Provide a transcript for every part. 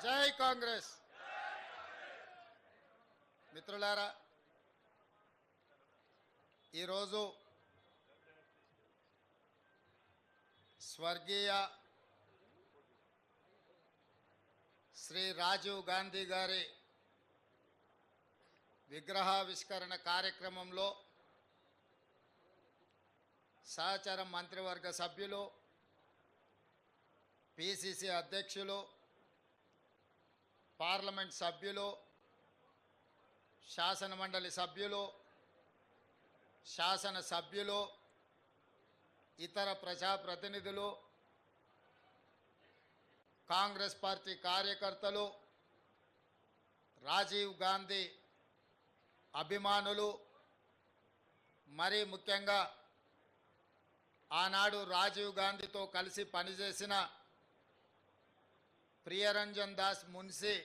జై కాంగ్రెస్. మిత్రులారా, ఈరోజు స్వర్గీయ శ్రీ రాజీవ్ గాంధీ గారి విగ్రహావిష్కరణ కార్యక్రమంలో సహచర మంత్రివర్గ సభ్యులు, పిసిసి అధ్యక్షులు, పార్లమెంట్ సభ్యులు, శాసనమండలి సభ్యులు, శాసన సభ్యులు, ఇతర ప్రజాప్రతినిధులు, కాంగ్రెస్ పార్టీ కార్యకర్తలు, రాజీవ్ గాంధీ అభిమానులు, మరీ ముఖ్యంగా ఆనాడు రాజీవ్ గాంధీతో కలిసి పనిచేసిన ప్రియరంజన్ దాస్ మున్షి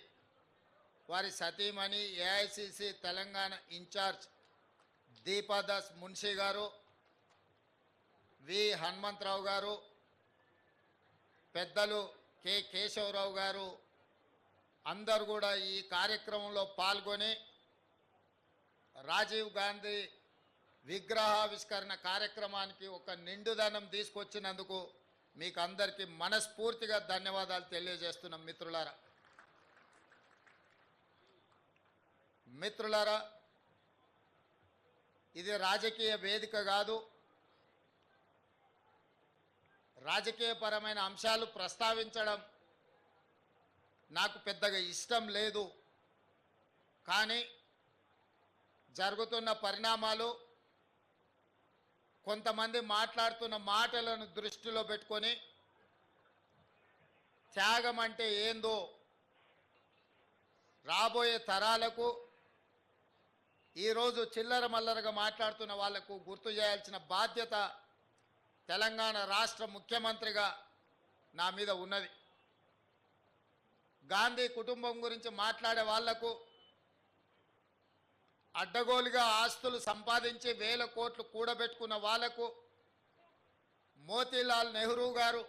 వారి సతీమణి, ఏఐసిసి తెలంగాణ ఇన్ఛార్జ్ దీపాదాస్ మున్షి గారు, వి హనుమంతరావు గారు, పెద్దలు కె కేశవరావు గారు అందరూ కూడా ఈ కార్యక్రమంలో పాల్గొని రాజీవ్ గాంధీ విగ్రహావిష్కరణ కార్యక్రమానికి ఒక నిండుదనం తీసుకొచ్చినందుకు మీకు అందరికీ మనస్ఫూర్తిగా ధన్యవాదాలు తెలియజేస్తున్నాం. మిత్రులారా, ఇది రాజకీయ వేదిక కాదు. రాజకీయపరమైన అంశాలు ప్రస్తావించడం నాకు పెద్దగా ఇష్టం లేదు. కానీ జరుగుతున్న పరిణామాలు, కొంతమంది మాట్లాడుతున్న మాటలను దృష్టిలో పెట్టుకొని త్యాగం అంటే ఏందో రాబోయే తరాలకు, ఈరోజు చిల్లర మల్లరగా మాట్లాడుతున్న వాళ్లకు గుర్తు చేయాల్సిన బాధ్యత తెలంగాణ రాష్ట్ర ముఖ్యమంత్రిగా నా మీద ఉన్నది. గాంధీ కుటుంబం గురించి మాట్లాడే వాళ్లకు, అడ్డగోలుగా ఆస్తులు సంపాదించి వేల కోట్లు కూడబెట్టుకున్న వాళ్లకు, మోతీలాల్ నెహ్రూ గారు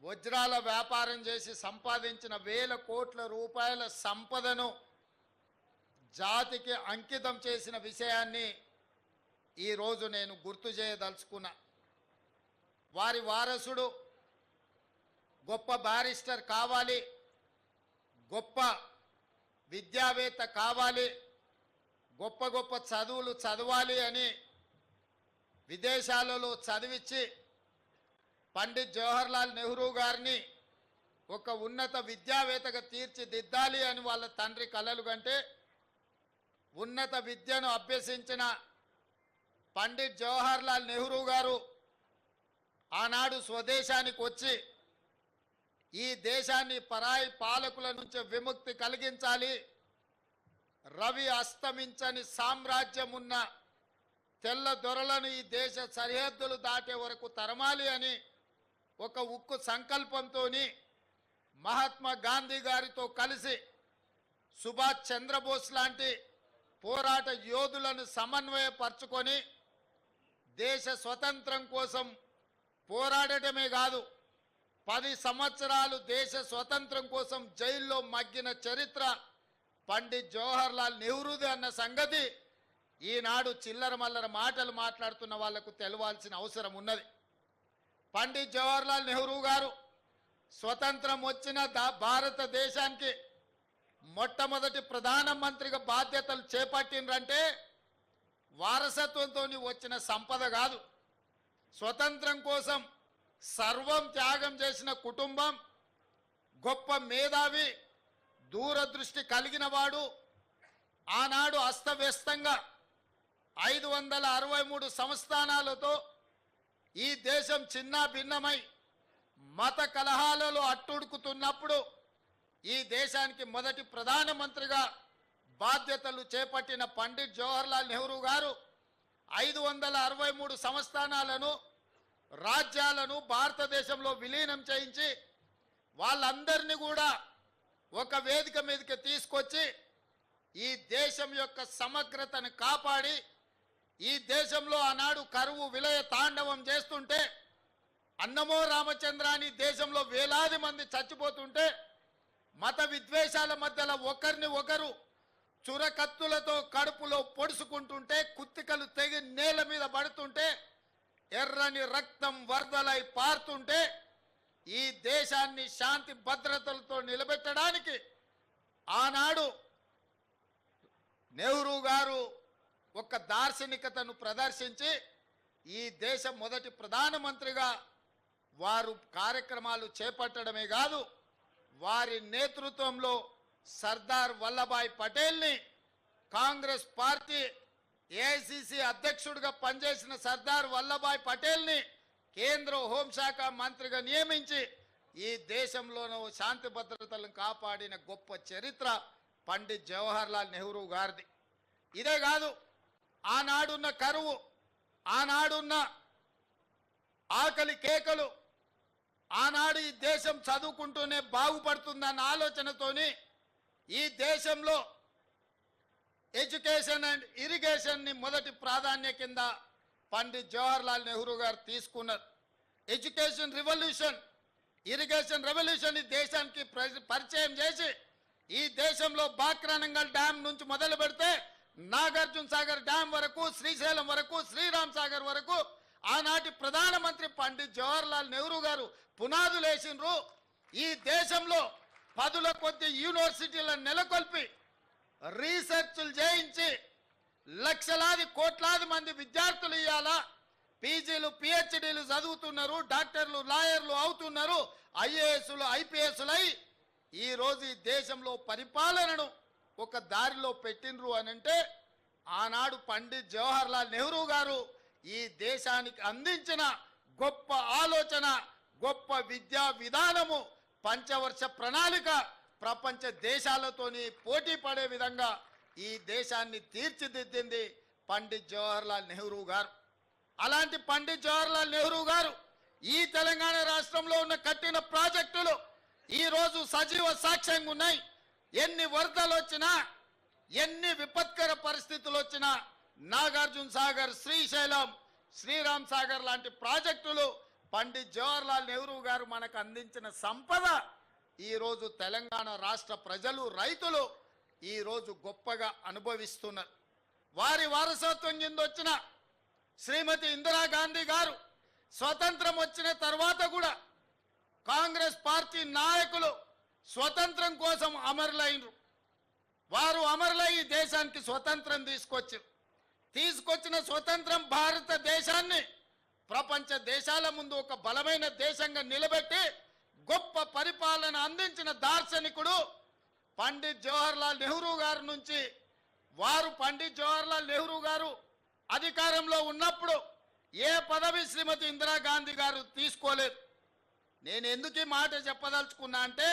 వజ్రాల వ్యాపారం చేసి సంపాదించిన వేల కోట్ల రూపాయల సంపదను జాతికి అంకితం చేసిన విషయాన్ని ఈరోజు నేను గుర్తు చేయదలుచుకున్నా. వారి వారసుడు గొప్ప బారిస్టర్ కావాలి, గొప్ప విద్యావేత్త కావాలి, గొప్ప గొప్ప చదువులు చదవాలి అని విదేశాలలో చదివించి పండిత్ జవహర్లాల్ నెహ్రూ గారిని ఒక ఉన్నత విద్యావేత్తగా తీర్చిదిద్దాలి అని వాళ్ళ తండ్రి కలలు కంటే, ఉన్నత విద్యను అభ్యసించిన పండిత్ జవహర్లాల్ నెహ్రూ గారు ఆనాడు స్వదేశానికి వచ్చి ఈ దేశాన్ని పరాయి పాలకుల నుంచి విముక్తి కలిగించాలి, రవి అస్తమించని సామ్రాజ్యం ఉన్న తెల్ల దొరలను ఈ దేశ సరిహద్దులు దాటే వరకు తరమాలి అని ఒక ఉక్కు సంకల్పంతో మహాత్మా గాంధీ గారితో కలిసి సుభాష్ చంద్రబోస్ లాంటి పోరాట యోధులను సమన్వయపరచుకొని దేశ స్వతంత్రం కోసం పోరాడటమే కాదు, 10 సంవత్సరాలు దేశ స్వతంత్రం కోసం జైల్లో మగ్గిన చరిత్ర పండిత్ జవహర్లాల్ నెహ్రూది అన్న సంగతి ఈనాడు చిల్లర మల్లర మాటలు మాట్లాడుతున్న వాళ్లకు తెలవాల్సిన అవసరం ఉన్నది. పండిత్ జవహర్లాల్ నెహ్రూ గారు స్వతంత్రం వచ్చిన భారతదేశానికి మొట్టమొదటి ప్రధానమంత్రిగా బాధ్యతలు చేపట్టినరంటే వారసత్వంతో వచ్చిన సంపద కాదు. స్వతంత్రం కోసం సర్వం త్యాగం చేసిన కుటుంబం, గొప్ప మేధావి, దూరదృష్టి కలిగిన వాడు, ఆనాడు అస్తవ్యస్తంగా 563 సంస్థానాలతో ఈ దేశం చిన్న భిన్నమై మత కలహాలలో అట్టుడుకుతున్నప్పుడు ఈ దేశానికి మొదటి ప్రధానమంత్రిగా బాధ్యతలు చేపట్టిన పండిత్ జవహర్లాల్ నెహ్రూ గారు 563 సంస్థానాలను, రాజ్యాలను భారతదేశంలో విలీనం చేయించి వాళ్ళందరినీ కూడా ఒక వేదిక మీదకి తీసుకొచ్చి ఈ దేశం యొక్క సమగ్రతను కాపాడి, ఈ దేశంలో ఆనాడు కరువు విలయ తాండవం చేస్తుంటే, అన్నమో రామచంద్రాని దేశంలో వేలాది మంది చచ్చిపోతుంటే మత విద్వేషాల మధ్యలో ఒకరిని ఒకరు చురకత్తులతో కడుపులో పొడుచుకుంటుంటే, కుత్తికలు తెగి నేల మీద పడుతుంటే, ఎర్రని రక్తం వరదలై పారుతుంటే, ఈ దేశాన్ని శాంతి భద్రతలతో నిలబెట్టడానికి ఆనాడు నెహ్రూ గారు ఒక దార్శనికతను ప్రదర్శించి ఈ దేశ మొదటి ప్రధానమంత్రిగా వారు కార్యక్రమాలు చేపట్టడమే కాదు, వారి నేతృత్వంలో సర్దార్ వల్లభాయ్ పటేల్ని కాంగ్రెస్ పార్టీ ఏఐసిసి అధ్యక్షుడిగా పనిచేసిన సర్దార్ వల్లభాయ్ పటేల్ని కేంద్ర హోంశాఖ మంత్రిగా నియమించి ఈ దేశంలోనూ శాంతి భద్రతలను కాపాడిన గొప్ప చరిత్ర పండిత్ జవహర్లాల్ నెహ్రూ గారిది. ఇదే కాదు, ఆనాడున్న కరువు, ఆనాడున్న ఆకలి కేకలు, ఆనాడు ఈ దేశం చదువుకుంటూనే బాగుపడుతుందన్న ఆలోచనతోని ఈ దేశంలో ఎడ్యుకేషన్ అండ్ ఇరిగేషన్ని మొదటి ప్రాధాన్య కింద పండిత్ జవహర్లాల్ నెహ్రూ గారు తీసుకున్నారు. ఎడ్యుకేషన్ రెవల్యూషన్, ఇరిగేషన్ రెవల్యూషన్ ఈ దేశానికి పరిచయం చేసి ఈ దేశంలో బాక్రానంగల్ డ్యామ్ నుంచి మొదలు పెడితే నాగార్జున సాగర్ డ్యామ్ వరకు, శ్రీశైలం వరకు, శ్రీరామ్ సాగర్ వరకు ఆనాటి ప్రధానమంత్రి పండిత్ జవహర్లాల్ నెహ్రూ గారు పునాదులు వేసినారు. ఈ దేశంలో పదుల కొద్ది యూనివర్సిటీలను నెలకొల్పి రీసెర్చ్లు చేయించి లక్షలాది కోట్లాది మంది విద్యార్థులు ఇవ్వాలా పీజీలు పిహెచ్డీలు చదువుతున్నారు, డాక్టర్లు లాయర్లు అవుతున్నారు, ఐఏఎస్లు ఐపీఎస్లై ఈరోజు ఈ దేశంలో పరిపాలనను ఒక దారిలో పెట్టినరు అనంటే ఆనాడు పండిత్ జవహర్లాల్ నెహ్రూ గారు ఈ దేశానికి అందించిన గొప్ప ఆలోచన, గొప్ప విద్యా విధానము, పంచవర్ష ప్రణాళిక ప్రపంచ దేశాలతోని పోటీ పడే విధంగా ఈ దేశాన్ని తీర్చిదిద్దింది పండిత్ జవహర్లాల్ నెహ్రూ గారు. అలాంటి పండిత్ జవహర్లాల్ నెహ్రూ గారు ఈ తెలంగాణ రాష్ట్రంలో ఉన్న కట్టిన ప్రాజెక్టులు ఈరోజు సజీవ సాక్ష్యంగా ఉన్నాయి. ఎన్ని వరదలు వచ్చినా, ఎన్ని విపత్కర పరిస్థితులు వచ్చినా నాగార్జున సాగర్, శ్రీశైలం, శ్రీరామ్ సాగర్ లాంటి ప్రాజెక్టులు పండిత్ జవహర్లాల్ నెహ్రూ గారు మనకు అందించిన సంపద ఈరోజు తెలంగాణ రాష్ట్ర ప్రజలు, రైతులు ఈరోజు గొప్పగా అనుభవిస్తున్నారు. వారి వారసత్వం కింద వచ్చిన శ్రీమతి ఇందిరాగాంధీ గారు స్వతంత్రం వచ్చిన తర్వాత కూడా కాంగ్రెస్ పార్టీ నాయకులు స్వతంత్రం కోసం అమరులైనరు. వారు అమరులై ఈ దేశానికి స్వతంత్రం తీసుకొచ్చిన స్వతంత్రం భారతదేశాన్ని ప్రపంచ దేశాల ముందు ఒక బలమైన దేశంగా నిలబెట్టి గొప్ప పరిపాలన అందించిన దార్శనికుడు పండిత్ జవహర్లాల్ నెహ్రూ గారి నుంచి వారు పండిత్ జవహర్లాల్ నెహ్రూ గారు అధికారంలో ఉన్నప్పుడు ఏ పదవి శ్రీమతి ఇందిరాగాంధీ గారు తీసుకోలేదు. నేను ఎందుకు ఈ మాట చెప్పదలుచుకున్నా అంటే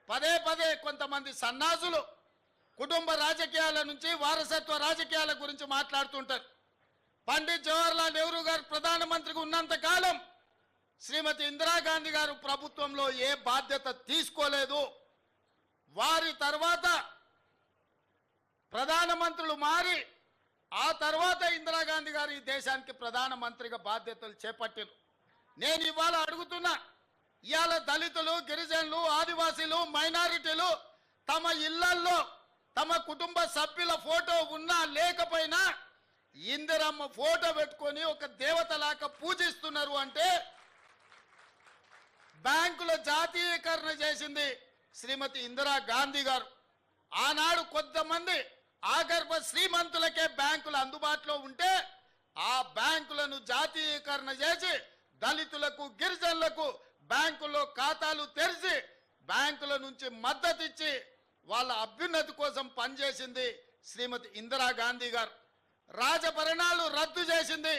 పదే పదే కొంతమంది సన్నాసులు కుటుంబ రాజకీయాల నుంచి వారసత్వ రాజకీయాల గురించి మాట్లాడుతుంటారు. పండిత్ జవహర్లాల్ నెహ్రూ గారు ప్రధానమంత్రిగా ఉన్నంత కాలం శ్రీమతి ఇందిరాగాంధీ గారు ప్రభుత్వంలో ఏ బాధ్యత తీసుకోలేదు. వారి తర్వాత ప్రధానమంత్రులు మారి ఆ తర్వాత ఇందిరాగాంధీ గారు ఈ దేశానికి ప్రధానమంత్రిగా బాధ్యతలు చేపట్టారు. నేను ఇవాళ అడుగుతున్నా, ఇవాళ దళితులు, గిరిజనులు, ఆదివాసీలు, మైనారిటీలు తమ ఇళ్లల్లో తమ కుటుంబ సభ్యుల ఫోటో ఉన్నా లేకపోయినా ఇందిరమ్మ ఫోటో పెట్టుకొని ఒక దేవతలాగా పూజిస్తున్నారు అంటే బ్యాంకుల జాతీయకరణ చేసింది శ్రీమతి ఇందిరాగాంధీ గారు. ఆనాడు కొంతమంది ఆగర్భ శ్రీమంతులకే బ్యాంకులు అందుబాటులో ఉంటే ఆ బ్యాంకులను జాతీయకరణ చేసి దళితులకు, గిరిజనులకు బ్యాంకుల్లో ఖాతాలు తెరిచి బ్యాంకుల నుంచి మద్దతు ఇచ్చి వాళ్ళ అభ్యున్నతి కోసం పనిచేసింది శ్రీమతి ఇందిరాగాంధీ గారు. రాజభరణాలు రద్దు చేసింది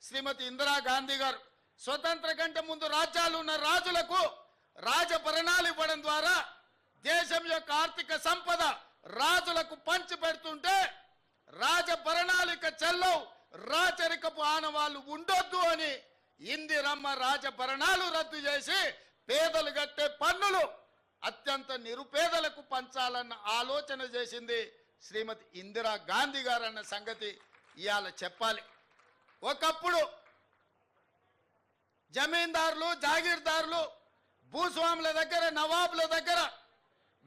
శ్రీమతి ఇందిరాగాంధీ గారు. స్వతంత్ర కంటే ముందు రాజ్యాలు ఉన్న రాజులకు రాజభరణాలు ఇవ్వడం ద్వారా దేశం యొక్క ఆర్థిక సంపద రాజులకు పంచి పెడుతుంటే రాజభరణాలు ఇక చెల్లవు, రాచరికపు ఆనవాళ్ళు ఉండొద్దు అని ఇందిరమ్మ రాజభరణాలు రద్దు చేసి పేదలు కట్టే పన్నులు అత్యంత నిరుపేదలకు పంచాలన్న ఆలోచన చేసింది శ్రీమతి ఇందిరాగాంధీ గారు అన్న సంగతి ఇవాళ చెప్పాలి. ఒకప్పుడు జమీందారులు, జాగీర్దారులు, భూస్వాముల దగ్గర, నవాబుల దగ్గర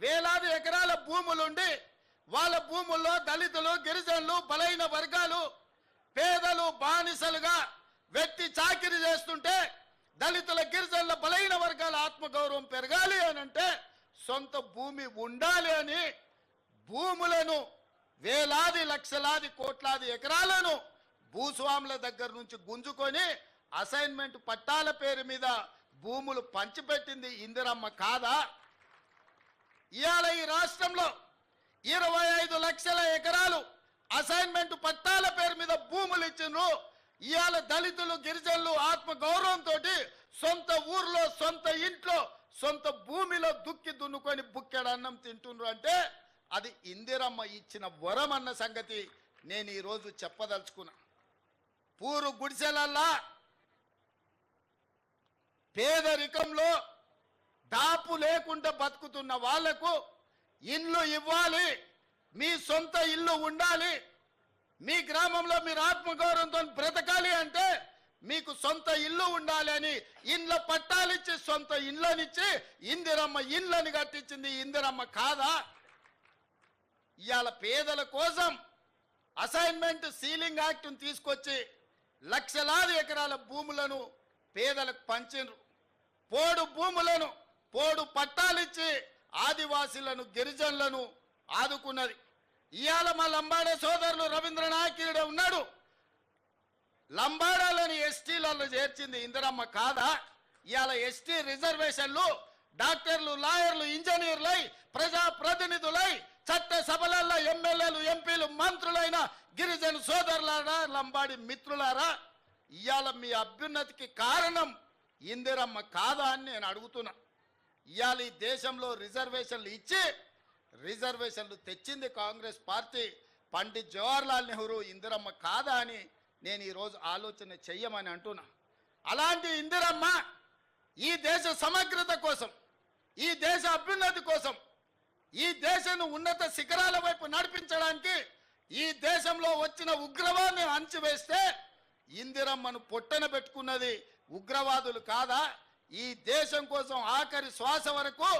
వేలాది ఎకరాల భూములుండి వాళ్ళ భూముల్లో దళితులు, గిరిజనులు, బలైన వర్గాలు, పేదలు బానిసలుగా వెట్టి చాకిరి చేస్తుంటే దళితుల, గిరిజనుల, బలైన వర్గాల ఆత్మగౌరవం పెరగాలి అని అంటే సొంత భూమి ఉండాలి అని భూములను వేలాది, లక్షలాది, కోట్లాది ఎకరాలను భూస్వాముల దగ్గర నుంచి గుంజుకొని అసైన్మెంట్ పట్టాల పేరు మీద భూములు పంచిపెట్టింది ఇందిరమ్మ కాదా? ఇవాళ ఈ రాష్ట్రంలో 25 లక్షల ఎకరాలు అసైన్మెంట్ పట్టాల పేరు మీద భూములు ఇచ్చిండ్రు. ఇవాళ దళితులు, గిరిజనులు ఆత్మగౌరవంతో సొంత ఊర్లో, సొంత ఇంట్లో, సొంత భూమిలో దుక్కి దున్నుకొని బుక్కెడు అన్నం తింటుండ్రు అంటే అది ఇందిరమ్మ ఇచ్చిన వరం అన్న సంగతి నేను ఈరోజు చెప్పదలుచుకున్నా. పూరు గుడిసెలల్లా పేదరికంలో దాపు లేకుండా బతుకుతున్న వాళ్లకు ఇల్లు ఇవ్వాలి, మీ సొంత ఇల్లు ఉండాలి, మీ గ్రామంలో మీరు ఆత్మగౌరవంతో బ్రతకాలి అంటే మీకు సొంత ఇల్లు ఉండాలి అని ఇండ్ల పట్టాలిచ్చి సొంత ఇళ్ళనిచ్చి ఇందిరమ్మ ఇళ్ళని కట్టించింది ఇందిరమ్మ కాదా? ఇవాళ పేదల కోసం అసైన్మెంట్ సీలింగ్ యాక్ట్ను తీసుకొచ్చి లక్షలాది ఎకరాల భూములను పేదలకు పంచిండ్రు. పోడు భూములను, పోడు పట్టాలిచ్చి ఆదివాసీలను, గిరిజనులను ఆదుకున్నది. ఇవాళ మా లంబాడ సోదరులు రవీంద్రనాయకుడు ఉన్నాడు. లంబాడాలని ఎస్టీలలో చేర్చింది ఇందిరమ్మ కాదా? ఇవాళ ఎస్టీ రిజర్వేషన్లు డాక్టర్లు, లాయర్లు, ఇంజనీర్లై, ప్రజాప్రతినిధులై, చట్ట సభలలో ఎమ్మెల్యేలు, ఎంపీలు, మంత్రులైన గిరిజన సోదరులారా, లంబాడి మిత్రులారా, ఇవాళ మీ అభ్యున్నతికి కారణం ఇందిరమ్మ కాదా అని నేను అడుగుతున్నా. ఇవాళ ఈ దేశంలో రిజర్వేషన్లు ఇచ్చి రిజర్వేషన్లు తెచ్చింది కాంగ్రెస్ పార్టీ. పండిత్ జవహర్లాల్ నెహ్రూ ఇందిరమ్మ కాదా అని నేను ఈరోజు ఆలోచన చెయ్యమని అంటున్నా. అలాంటి ఇందిరమ్మ ఈ దేశ సమగ్రత కోసం, ఈ దేశ అభ్యున్నతి కోసం, ఈ దేశాన్ని ఉన్నత శిఖరాల వైపు నడిపించడానికి ఈ దేశంలో వచ్చిన ఉగ్రవాదాన్ని అణచివేస్తే ఇందిరమ్మను పొట్టన పెట్టుకున్నది ఉగ్రవాదులు కాదా? ఈ దేశం కోసం ఆఖరి శ్వాస వరకు,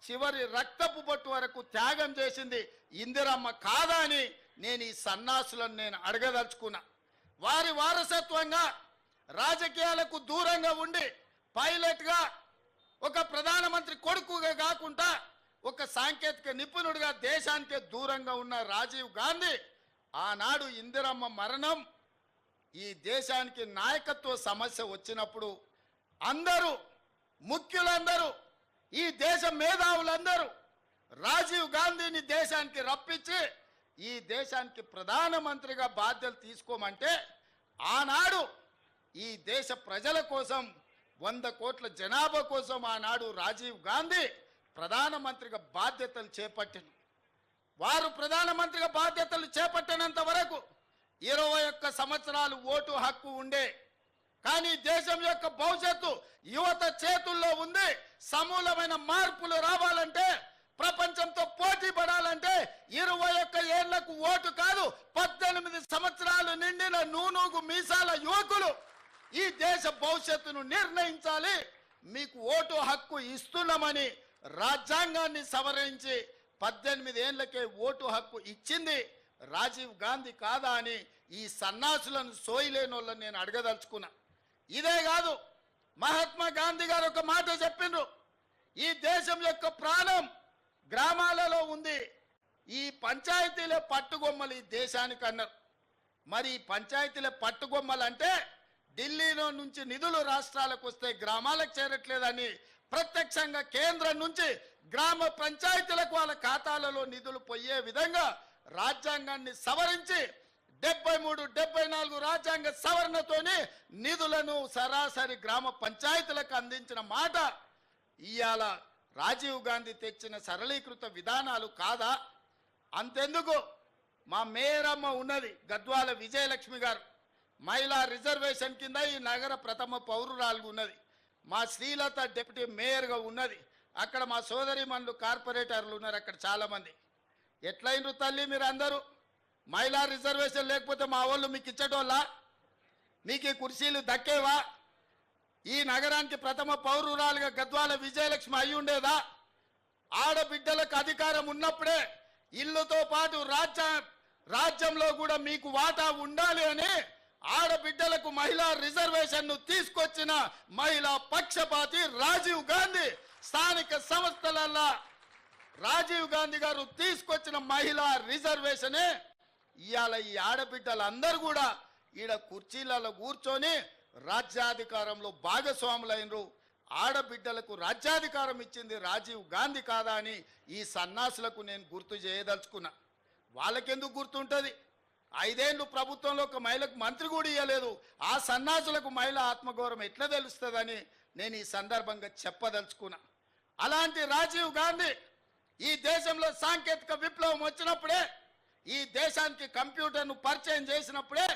చివరి రక్తపు బొట్టు వరకు త్యాగం చేసింది ఇందిరమ్మ కాదా అని నేను ఈ సన్నాసులను నేను అడగదలుచుకున్నా. వారి వారసత్వంగా రాజకీయాలకు దూరంగా ఉండి పైలట్గా, ఒక ప్రధానమంత్రి కొడుకుగా కాకుండా ఒక సాంకేతిక నిపుణుడిగా దేశానికే దూరంగా ఉన్న రాజీవ్ గాంధీ ఆనాడు ఇందిరమ్మ మరణం ఈ దేశానికి నాయకత్వ సమస్య వచ్చినప్పుడు అందరూ, ముఖ్యులందరూ, ఈ దేశ మేధావులందరూ రాజీవ్ గాంధీని దేశానికి రప్పించి ఈ దేశానికి ప్రధానమంత్రిగా బాధ్యతలు తీసుకోమంటే ఆనాడు ఈ దేశ ప్రజల కోసం, 100 కోట్ల జనాభా కోసం ఆనాడు రాజీవ్ గాంధీ ప్రధానమంత్రిగా బాధ్యతలు చేపట్టిన వారు ప్రధానమంత్రిగా బాధ్యతలు చేపట్టినంత వరకు 21 సంవత్సరాలు ఓటు హక్కు ఉండే. కానీ దేశం యొక్క భవిష్యత్తు యువత చేతుల్లో ఉంది. సమూలమైన మార్పులు రావాలంటే, ప్రపంచంతో పోటీ పడాలంటే 21 ఏళ్లకు ఓటు కాదు, 18 సంవత్సరాలు నిండిన నూనూగు మీసాల యువకులు ఈ దేశ భవిష్యత్తును నిర్ణయించాలి. మీకు ఓటు హక్కు ఇస్తున్నామని రాజ్యాంగాన్ని సవరించి 18 ఏళ్లకే ఓటు హక్కు ఇచ్చింది రాజీవ్ గాంధీ కాదా అని ఈ సన్నాసులను, సోయిలేని వాళ్ళని నేను అడగదలుచుకున్నా. ఇదే కాదు, మహాత్మా గాంధీ గారు ఒక మాట చెప్పిండ్రు, ఈ దేశం యొక్క ప్రాణం గ్రామాలలో ఉంది, ఈ పంచాయతీలే పట్టుగొమ్మలు ఈ దేశానికి అన్నారు. మరి ఈ పంచాయతీలే పట్టుగొమ్మలు అంటే ఢిల్లీలో నుంచి నిధులు రాష్ట్రాలకు వస్తే గ్రామాలకు చేరట్లేదని ప్రత్యక్షంగా కేంద్రం నుంచి గ్రామ పంచాయతీలకు వాళ్ళ ఖాతాలలో నిధులు పోయే విధంగా రాజ్యాంగాన్ని సవరించి 73, 74 రాజ్యాంగ సవరణతోనే నిధులను సరాసరి గ్రామ పంచాయతీలకు అందించిన మాట ఇవాళ రాజీవ్ గాంధీ తెచ్చిన సరళీకృత విధానాలు కాదా? అంతెందుకు, మా మేయరమ్మ ఉన్నది గద్వాల విజయలక్ష్మి గారు, మహిళా రిజర్వేషన్ కింద ఈ నగర ప్రథమ పౌరురాలుగా ఉన్నది. మా శ్రీలత డిప్యూటీ మేయర్గా ఉన్నది. అక్కడ మా సోదరిమణులు కార్పొరేటర్లు ఉన్నారు అక్కడ చాలామంది. ఎట్లయినరు తల్లి మీరు అందరూ? మహిళా రిజర్వేషన్ లేకపోతే మా వాళ్ళు మీకు ఇచ్చటోళ్ళా? మీకు ఈ కుర్చీలు దక్కేవా? ఈ నగరానికి ప్రథమ పౌరురాలుగా గద్వాల విజయలక్ష్మి అయి ఉండేదా? ఆడబిడ్డలకు అధికారం ఉన్నప్పుడే ఇల్లుతో పాటు రాజ్యంలో కూడా మీకు వాటా ఉండాలి అని ఆడబిడ్డలకు మహిళా రిజర్వేషన్ ను తీసుకొచ్చిన మహిళా పక్షపాతి రాజీవ్ గాంధీ. స్థానిక సంస్థలలో రాజీవ్ గాంధీ గారు తీసుకొచ్చిన మహిళా రిజర్వేషనే ఇవాళ ఈ ఆడబిడ్డలందరూ కూడా ఈడ కుర్చీలలో కూర్చొని రాజ్యాధికారంలో భాగస్వాములైనరు. ఆడబిడ్డలకు రాజ్యాధికారం ఇచ్చింది రాజీవ్ గాంధీ కాదా అని ఈ సన్నాసులకు నేను గుర్తు చేయదలుచుకున్నా. వాళ్ళకెందుకు గుర్తుంటుంది? 5 ఏళ్ళు ప్రభుత్వంలో ఒక మహిళకు మంత్రి కూడా ఇవ్వలేదు. ఆ సన్నాసులకు మహిళ ఆత్మగౌరవం ఎట్లా తెలుస్తుందని నేను ఈ సందర్భంగా చెప్పదలుచుకున్నా. అలాంటి రాజీవ్ గాంధీ ఈ దేశంలో సాంకేతిక విప్లవం వచ్చినప్పుడే, ఈ దేశానికి కంప్యూటర్ను పరిచయం చేసినప్పుడే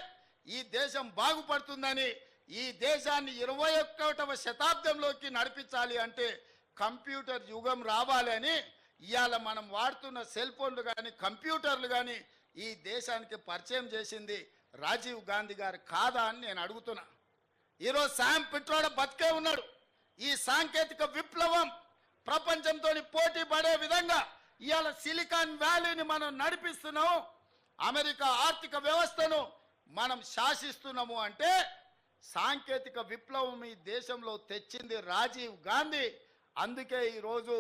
ఈ దేశం బాగుపడుతుందని, ఈ దేశాన్ని 21వ శతాబ్దంలోకి నడిపించాలి అంటే కంప్యూటర్ యుగం రావాలి అని ఇవాళ మనం వాడుతున్న సెల్ ఫోన్లు కానీ కంప్యూటర్లు కానీ ఈ దేశానికి పరిచయం చేసింది రాజీవ్ గాంధీ గారు కాదా అని నేను అడుగుతున్నా. ఈరోజు శామ్ పిట్రోడా బతికే ఉన్నాడు. ఈ సాంకేతిక విప్లవం ప్రపంచంతో పోటీ పడే విధంగా ఇవాళ సిలికాన్ వ్యాలీని మనం నడిపిస్తున్నాం, అమెరికా ఆర్థిక వ్యవస్థను మనం శాసిస్తున్నాము అంటే సాంకేతిక విప్లవం ఈ దేశంలో తెచ్చింది రాజీవ్ గాంధీ. అందుకే ఈరోజు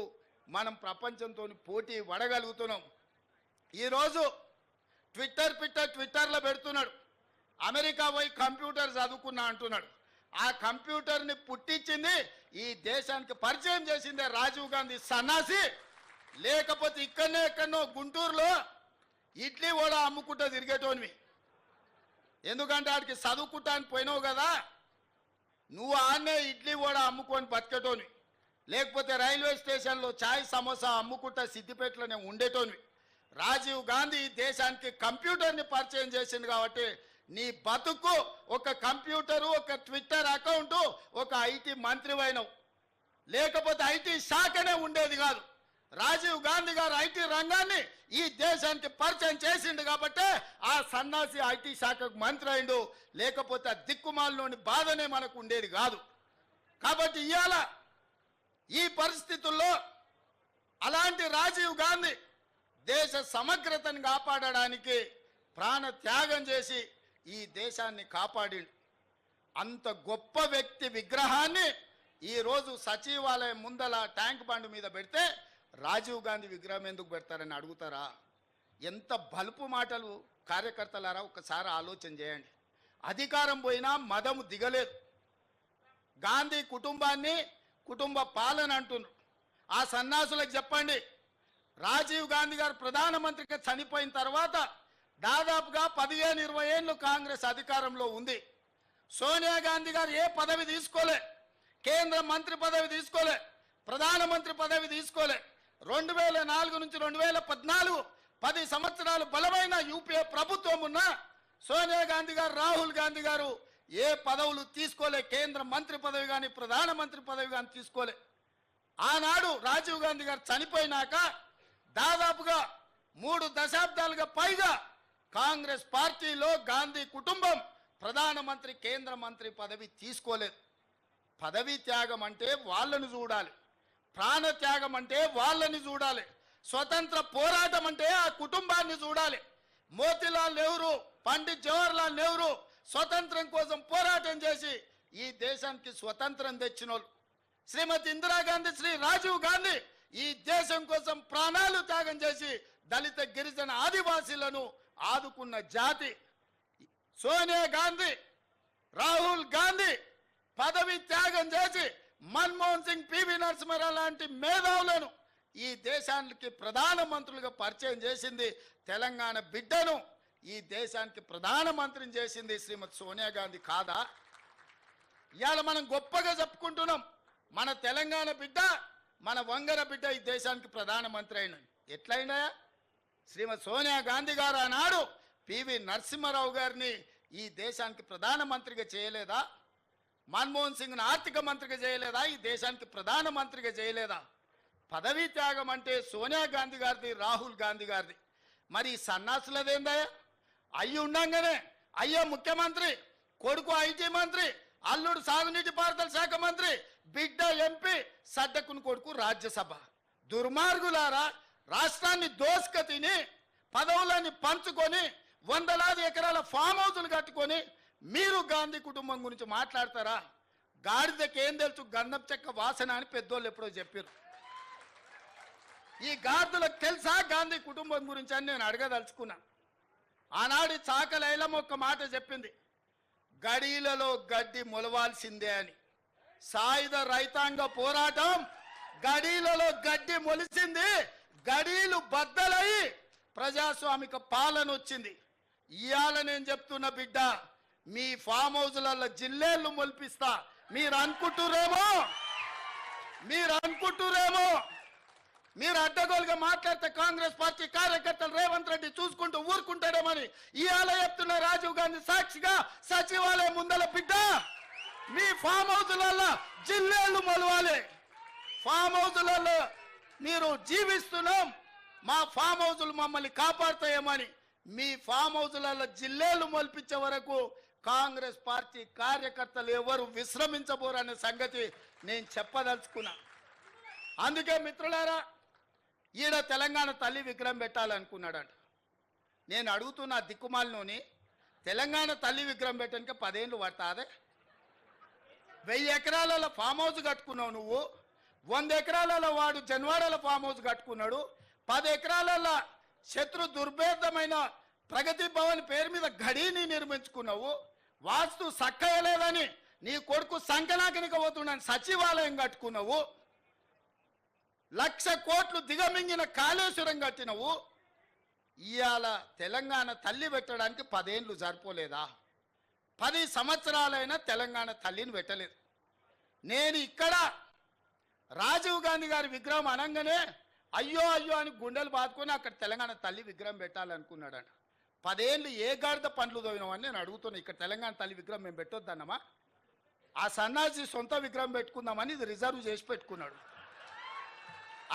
మనం ప్రపంచంతో పోటీ పడగలుగుతున్నాం. ఈరోజు ట్విట్టర్లో పెడుతున్నాడు, అమెరికా పోయి కంప్యూటర్ చదువుకున్నా అంటున్నాడు. ఆ కంప్యూటర్ని పుట్టించింది ఈ దేశానికి పరిచయం చేసిందే రాజీవ్ గాంధీ సన్నాసి. లేకపోతే ఎక్కడనో గుంటూరులో ఇడ్లీ కూడా అమ్ముకుంటూ తిరిగేటోనివి. ఎందుకంటే ఆడికి చదువుకుంటానికి పోయినావు కదా, నువ్వు ఆన్నే ఇడ్లీ కూడా అమ్ముకొని బతికేటోనివి. లేకపోతే రైల్వే స్టేషన్లో ఛాయ్ సమోసా అమ్ముకుంటా సిద్దిపేటలోనే ఉండేటోనివి. రాజీవ్ గాంధీ దేశానికి కంప్యూటర్ని పరిచయం చేసింది కాబట్టి నీ బతుకు ఒక కంప్యూటరు, ఒక ట్విట్టర్ అకౌంటు, ఒక ఐటీ మంత్రివైనవు. లేకపోతే ఐటీ శాఖనే ఉండేది కాదు. రాజీవ్ గాంధీ గారు ఐటీ రంగాన్ని ఈ దేశానికి పరిచయం చేసిండు కాబట్టి ఆ సన్నాసి ఐటీ శాఖకు మంత్రి అయిండు. లేకపోతే దిక్కుమాలలోని బాధనే మనకు ఉండేది కాదు. కాబట్టి ఇవాళ ఈ పరిస్థితుల్లో అలాంటి రాజీవ్ గాంధీ దేశ సమగ్రతను కాపాడడానికి ప్రాణ త్యాగం చేసి ఈ దేశాన్ని కాపాడిండు. అంత గొప్ప వ్యక్తి విగ్రహాన్ని ఈరోజు సచివాలయం ముందల ట్యాంక్ బండ్ మీద పెడితే రాజీవ్ గాంధీ విగ్రహం ఎందుకు పెడతారని అడుగుతారా? ఎంత బలుపు మాటలు కార్యకర్తలారా, ఒకసారి ఆలోచన చేయండి. అధికారం పోయినా మదము దిగలేదు. గాంధీ కుటుంబాన్ని కుటుంబ పాలన అంటున్నారు. ఆ సన్నాసులకు చెప్పండి, రాజీవ్ గాంధీ గారు ప్రధానమంత్రిగా చనిపోయిన తర్వాత దాదాపుగా 15-20 ఏళ్ళు కాంగ్రెస్ అధికారంలో ఉంది. సోనియా గాంధీ గారు ఏ పదవి తీసుకోలే, కేంద్ర మంత్రి పదవి తీసుకోలే, ప్రధానమంత్రి పదవి తీసుకోలే. 2004 నుంచి 2014 10 సంవత్సరాలు బలమైన యూపీఏ ప్రభుత్వం ఉన్న సోనియా గాంధీ గారు, రాహుల్ గాంధీ గారు ఏ పదవులు తీసుకోలే. కేంద్ర మంత్రి పదవి కానీ ప్రధానమంత్రి పదవి కానీ తీసుకోలే. ఆనాడు రాజీవ్ గాంధీ గారు చనిపోయినాక దాదాపుగా 3 దశాబ్దాలుగా పైగా కాంగ్రెస్ పార్టీలో గాంధీ కుటుంబం ప్రధానమంత్రి, కేంద్ర మంత్రి పదవి తీసుకోలేదు. పదవి త్యాగం అంటే వాళ్ళని చూడాలి, ప్రాణ త్యాగం అంటే వాళ్ళని చూడాలి, స్వతంత్ర పోరాటం అంటే ఆ కుటుంబాన్ని చూడాలి. మోతీలాల్ నెహ్రూ, పండిత్ జవహర్లాల్ నెహ్రూ స్వతంత్రం కోసం పోరాటం చేసి ఈ దేశానికి స్వతంత్రం తెచ్చినోళ్ళు. శ్రీమతి ఇందిరాగాంధీ, శ్రీ రాజీవ్ గాంధీ ఈ దేశం కోసం ప్రాణాలు త్యాగం చేసి దళిత, గిరిజన, ఆదివాసీలను ఆదుకున్న జాతి. సోనియా గాంధీ, రాహుల్ గాంధీ పదవి త్యాగం చేసి మన్మోహన్ సింగ్, పివి నరసింహారావు లాంటి మేధావులను ఈ దేశానికి ప్రధానమంత్రులుగా పరిచయం చేసింది. తెలంగాణ బిడ్డను ఈ దేశానికి ప్రధానమంత్రిని చేసింది శ్రీమతి సోనియా గాంధీ కాదా? ఇవాళ మనం గొప్పగా చెప్పుకుంటున్నాం, మన తెలంగాణ బిడ్డ, మన వంగర బిడ్డ ఈ దేశానికి ప్రధానమంత్రి అయిన. ఎట్లయినా శ్రీమతి సోనియా గాంధీ గారు ఆనాడు పివి నరసింహారావు గారిని ఈ దేశానికి ప్రధానమంత్రిగా చేయలేదా? మన్మోహన్ సింగ్ను ఆర్థిక మంత్రిగా చేయలేదా? ఈ దేశానికి ప్రధానమంత్రిగా చేయలేదా? పదవీ త్యాగం అంటే సోనియా గాంధీ గారిది, రాహుల్ గాంధీ గారిది. మరి ఈ సన్నాసులదేందా? అయ్యి ఉండంగానే అయ్యో ముఖ్యమంత్రి, కొడుకు ఐటీ మంత్రి, అల్లుడు సాగునీటి పారుదల శాఖ మంత్రి, బిడ్డ ఎంపీ, సడ్డకుని కొడుకు రాజ్యసభ. దుర్మార్గులారా, రాష్ట్రాన్ని దోసుక తిని పదవులని పంచుకొని వందలాది ఎకరాల ఫామ్ హౌజులు కట్టుకొని మీరు గాంధీ కుటుంబం గురించి మాట్లాడతారా? గాడిదకి ఏం తెలుసు గంధం చెక్క వాసన అని పెద్దోళ్ళు ఎప్పుడో చెప్పారు. ఈ గాడిదలకు తెలుసా గాంధీ కుటుంబం గురించి అని నేను అడగదలుచుకున్నా. ఆనాడు చాకలైలమ్మ ఒక్క మాట చెప్పింది, గడీలలో గడ్డి మొలవాల్సిందే అని. సాయుధ రైతాంగ పోరాటం గడీలలో గడ్డి మొలిసింది, గడీలు బద్దలై ప్రజాస్వామిక పాలన వచ్చింది. ఇవాళ నేను చెప్తున్న బిడ్డ, మీ ఫామ్ హౌజులలో జిల్లేళ్ళు మొలిపిస్తా. మీరు అనుకుంటురేమో మీరు అడ్డగోలుగా మాట్లాడితే కాంగ్రెస్ పార్టీ కార్యకర్తలు రేవంత్ రెడ్డి చూసుకుంటూ ఊరుకుంటాడేమని ఇవాళ చెప్తున్న రాజీవ్ గాంధీ సాక్షిగా సచివాలయం ముందల బిడ్డ, మీ ఫామ్ హౌజులలో జిల్లేళ్ళు మొలవాలి. ఫామ్ హౌజులలో మీరు జీవిస్తున్నాం, మా ఫామ్ హౌజులు మమ్మల్ని కాపాడుతాయేమని మీ ఫామ్ హౌజులలో జిల్లేలు మొలిపించే వరకు కాంగ్రెస్ పార్టీ కార్యకర్తలు ఎవరు విశ్రమించబోరనే సంగతి నేను చెప్పదలుచుకున్నా. అందుకే మిత్రులారా, ఈడ తెలంగాణ తల్లి విగ్రహం పెట్టాలనుకున్నాడంట. నేను అడుగుతున్నా దిక్కుమాలినోని, తెలంగాణ తల్లి విగ్రహం పెట్టడానికి 10 ఏళ్ళు పడతాదే? 1000 ఎకరాలలో ఫామ్ హౌస్ కట్టుకున్నావు నువ్వు, 100 ఎకరాలలో వాడు జన్వాడల ఫామ్ హౌస్ కట్టుకున్నాడు, 10 ఎకరాలలో శత్రు దుర్భేదమైన ప్రగతి భవన్ పేరు మీద గడిని నిర్మించుకున్నావు. వాస్తు సక్కయలేదని నీ కొడుకు సంకనాకనికి పోతున్నాను సచివాలయం కట్టుకున్నావు. 1,00,000 కోట్లు దిగమింగిన కాళేశ్వరం కట్టినవు. ఇవాళ తెలంగాణ తల్లి పెట్టడానికి 10 ఏళ్ళు సరిపోలేదా? 10 సంవత్సరాలైనా తెలంగాణ తల్లిని పెట్టలేదు. నేను ఇక్కడ రాజీవ్ గాంధీ గారి విగ్రహం అనగానే అయ్యో అయ్యో అని గుండెలు బాదుకొని అక్కడ తెలంగాణ తల్లి విగ్రహం పెట్టాలనుకున్నాడట. 10 ఏళ్ళు ఏ గాడిద పండ్లు తోయినామని నేను అడుగుతున్నా. ఇక్కడ తెలంగాణ తల్లి విగ్రహం మేము పెట్టొద్దన్నమా? ఆ సన్నాసి సొంత విగ్రహం పెట్టుకుందామని ఇది రిజర్వ్ చేసి పెట్టుకున్నాడు.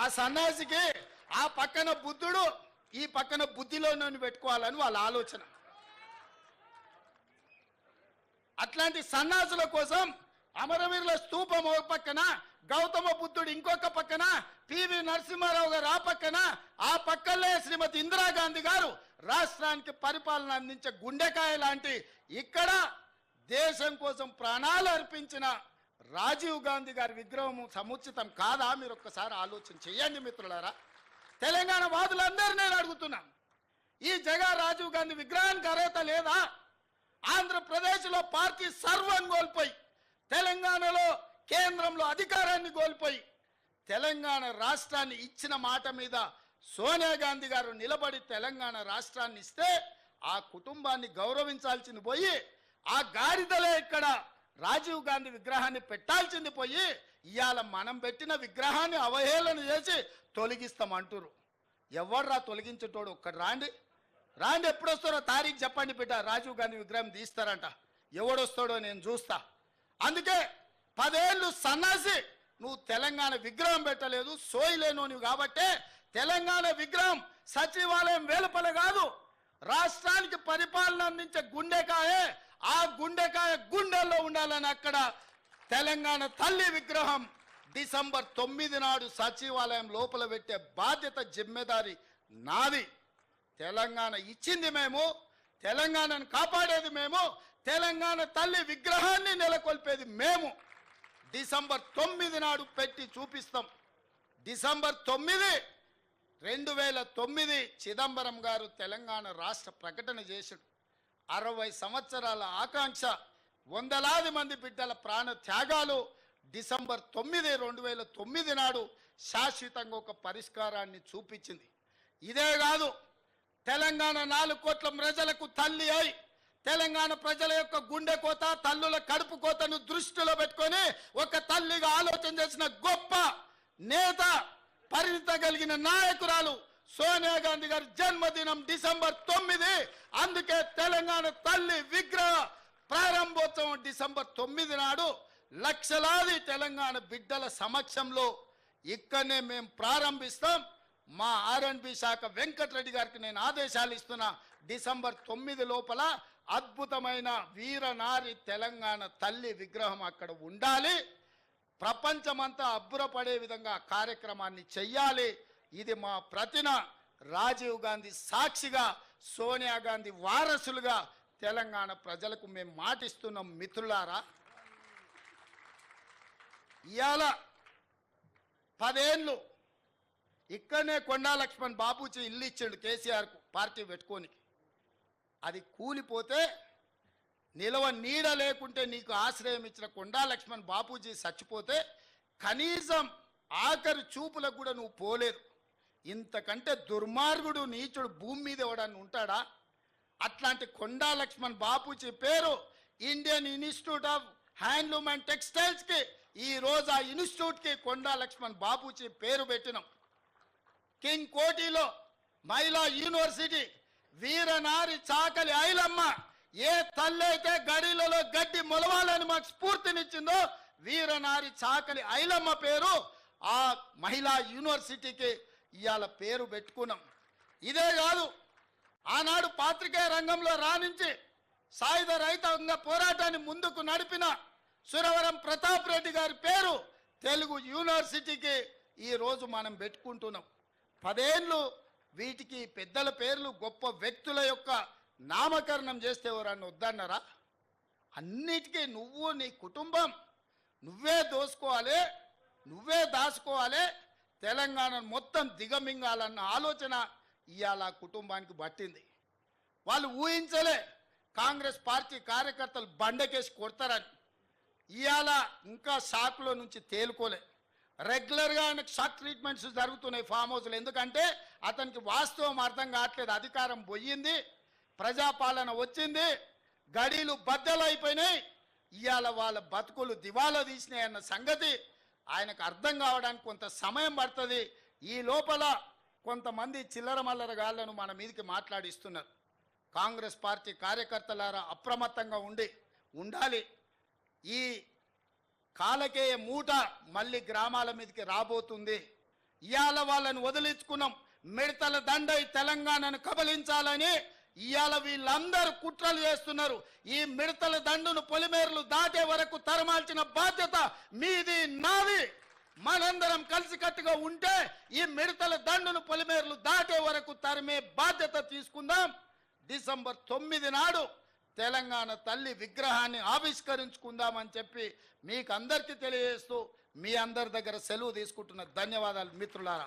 ఆ సన్యాసికి ఆ పక్కన బుద్ధుడు, ఈ పక్కన బుద్ధిలో నన్ను పెట్టుకోవాలని వాళ్ళ ఆలోచన. అట్లాంటి సన్యాసుల కోసం అమరవీరుల స్తూపం ఒక పక్కన, గౌతమ బుద్ధుడు ఇంకొక పక్కన, పివి నరసింహారావు గారు ఆ పక్కన, ఆ పక్కనే శ్రీమతి ఇందిరాగాంధీ గారు రాష్ట్రానికి పరిపాలన అందించే గుండెకాయ లాంటి ఇక్కడ దేశం కోసం ప్రాణాలు అర్పించిన రాజీవ్ గాంధీ గారి విగ్రహం సముచితం కాదా? మీరు ఒక్కసారి ఆలోచన చేయండి మిత్రులారా. తెలంగాణ వాదులందరూ నేను అడుగుతున్నాను, ఈ జగన్ రాజీవ్ గాంధీ విగ్రహానికి అర్హత లేదా? ఆంధ్రప్రదేశ్లో పార్టీ సర్వం కోల్పోయి, తెలంగాణలో కేంద్రంలో అధికారాన్ని కోల్పోయి, తెలంగాణ రాష్ట్రాన్ని ఇచ్చిన మాట మీద సోనియా గాంధీ గారు నిలబడి తెలంగాణ రాష్ట్రాన్ని ఇస్తే ఆ కుటుంబాన్ని గౌరవించాల్సింది పోయి, ఆ గాడిదలే ఇక్కడ రాజీవ్ గాంధీ విగ్రహాన్ని పెట్టాల్సింది పోయి ఇవాళ మనం పెట్టిన విగ్రహాన్ని అవహేళన చేసి తొలగిస్తామంటారు. ఎవర్రా తొలగించేటోడు? ఒక్కడు రాండి, ఎప్పుడు వస్తారో తారీఖు చెప్పండి బిడ్డ. రాజీవ్ గాంధీ విగ్రహం తీస్తారంట, ఎవడొస్తాడో నేను చూస్తా. అందుకే 10 ఏళ్ళు సన్నాసి నువ్వు తెలంగాణ విగ్రహం పెట్టలేదు, సోయిలేనోనివి కాబట్టే తెలంగాణ విగ్రహం సచివాలయం వెలుపల కాదు, రాష్ట్రానికి పరిపాలన అందించే గుండెకాయే, ఆ గుండెకాయ గుండెల్లో ఉండాలని అక్కడ తెలంగాణ తల్లి విగ్రహం డిసెంబర్ 9 నాడు సచివాలయం లోపల పెట్టే బాధ్యత జిమ్మెదారి నాది. తెలంగాణ ఇచ్చింది మేము, తెలంగాణను కాపాడేది మేము, తెలంగాణ తల్లి విగ్రహాన్ని నెలకొల్పేది మేము. డిసెంబర్ 9 నాడు పెట్టి చూపిస్తాం. డిసెంబర్ 9, 2009 చిదంబరం గారు తెలంగాణ రాష్ట్ర ప్రకటన చేశాడు. 60 సంవత్సరాల ఆకాంక్ష, వందలాది మంది బిడ్డల ప్రాణ త్యాగాలు డిసెంబర్ 9, 2009 నాడు శాశ్వతంగా ఒక పరిష్కారాన్ని చూపించింది. ఇదే కాదు, తెలంగాణ 4 కోట్ల ప్రజలకు తల్లి అయి తెలంగాణ ప్రజల యొక్క గుండె కోత, తల్లుల కడుపు కోతను దృష్టిలో పెట్టుకొని ఒక తల్లిగా ఆలోచన చేసిన గొప్ప నేత, పరిణిత కలిగిన నాయకురాలు సోనియా గాంధీ గారి జన్మదినం డిసెంబర్ 9. అందుకే తెలంగాణ తల్లి విగ్రహ ప్రారంభోత్సవం డిసెంబర్ 9 నాడు లక్షలాది తెలంగాణ బిడ్డల సమక్షంలో ఇక్కడనే మేము ప్రారంభిస్తాం. మా R&B శాఖ వెంకటరెడ్డి గారికి నేను ఆదేశాలు ఇస్తున్నా, డిసెంబర్ 9 లోపల అద్భుతమైన వీరనారి తెలంగాణ తల్లి విగ్రహం అక్కడ ఉండాలి. ప్రపంచమంతా అబ్బురపడే విధంగా కార్యక్రమాన్ని చెయ్యాలి. ఇది మా ప్రతిన రాజీవ్ గాంధీ సాక్షిగా, సోనియా గాంధీ వారసులుగా తెలంగాణ ప్రజలకు మేము మాటిస్తున్నాం. మిత్రులారా, ఇవాళ 10 ఏళ్ళు ఇక్కడనే కొండా లక్ష్మణ్ బాపూజీ ఇల్లు ఇచ్చాడు కేసీఆర్కు పార్టీ పెట్టుకొని. అది కూలిపోతే నిలవ నీడ లేకుంటే నీకు ఆశ్రయం ఇచ్చిన కొండా లక్ష్మణ్ బాపూజీ చచ్చిపోతే కనీసం ఆఖరి చూపులకు కూడా నువ్వు పోలేదు. ఇంతకంటే దుర్మార్గుడు నీచుడు భూమి మీద ఎవడన్నా ఉంటాడా? అట్లాంటి కొండా లక్ష్మణ్ బాపూజీ పేరు Indian Institute of Handloom and టెక్స్టైల్స్కి ఈరోజు ఆ ఇన్స్టిట్యూట్కి కొండా లక్ష్మణ్ బాపూజీ పేరు పెట్టినాం. కింగ్ కోటిలో మహిళా యూనివర్సిటీ వీరనారి చాకలి ఐలమ్మ ఏ తల్లి అయితే గడిలలో గడ్డి మొలవాలని మాకు స్ఫూర్తినిచ్చిందో వీరనారి చాకలి ఐలమ్మ పేరు ఆ మహిళా యూనివర్సిటీకి ఇవాళ పేరు పెట్టుకున్నాం. ఇదే కాదు, ఆనాడు పాత్రికేయ రంగంలో రాణించి సాయుధ రైతాంగ పోరాటాన్ని ముందుకు నడిపిన సురవరం ప్రతాప్ రెడ్డి గారి పేరు తెలుగు యూనివర్సిటీకి ఈరోజు మనం పెట్టుకుంటున్నాం. 10 ఏళ్ళు వీటికి పెద్దల పేర్లు గొప్ప వ్యక్తుల యొక్క నామకరణం చేస్తే ఎవరన్నా వద్దన్నారా? అన్నిటికీ నువ్వు నీ కుటుంబం నువ్వే దోసుకోవాలి, నువ్వే దాచుకోవాలి, తెలంగాణను మొత్తం దిగమింగాలన్న ఆలోచన ఇవాళ కుటుంబానికి పట్టింది. వాళ్ళు ఊహించలే కాంగ్రెస్ పార్టీ కార్యకర్తలు బండకేసి కొడతారని. ఇవాళ ఇంకా షాక్లో నుంచి తేలుకోలే. రెగ్యులర్గా ఆయనకు షాక్ ట్రీట్మెంట్స్ జరుగుతున్నాయి ఫామ్ హౌస్లో. ఎందుకంటే అతనికి వాస్తవం అర్థం కావట్లేదు. అధికారం పోయింది, ప్రజాపాలన వచ్చింది, గడీలు బద్దలైపోయినాయి, ఇవాళ వాళ్ళ బతుకులు దివాలా తీసినాయి అన్న సంగతి ఆయనకు అర్థం కావడానికి కొంత సమయం పడుతుంది. ఈ లోపల కొంతమంది చిల్లర మల్లర గాళ్లను మన మీదకి మాట్లాడిస్తున్నారు. కాంగ్రెస్ పార్టీ కార్యకర్తలారా అప్రమత్తంగా ఉండాలి. ఈ కాలకేయ మూట మళ్ళీ గ్రామాల మీదకి రాబోతుంది. ఇవాళ వాళ్ళని వదిలించుకున్నాం. మిడతల దండై తెలంగాణను కబలించాలని ఇవాళ వీళ్ళందరూ కుట్రలు చేస్తున్నారు. ఈ మిడతల దండును పొలిమేరలు దాటే వరకు తరమాల్చిన బాధ్యత మీది, నాది. మనందరం కలిసికట్టుగా ఉంటే ఈ మిడతల దండును పొలిమేరలు దాటే వరకు తరిమే బాధ్యత తీసుకుందాం. డిసెంబర్ 9 నాడు తెలంగాణ తల్లి విగ్రహాన్ని ఆవిష్కరించుకుందామని చెప్పి మీకు అందరికీ తెలియజేస్తూ మీ అందరి దగ్గర సెలవు తీసుకుంటున్న ధన్యవాదాలు మిత్రులారా.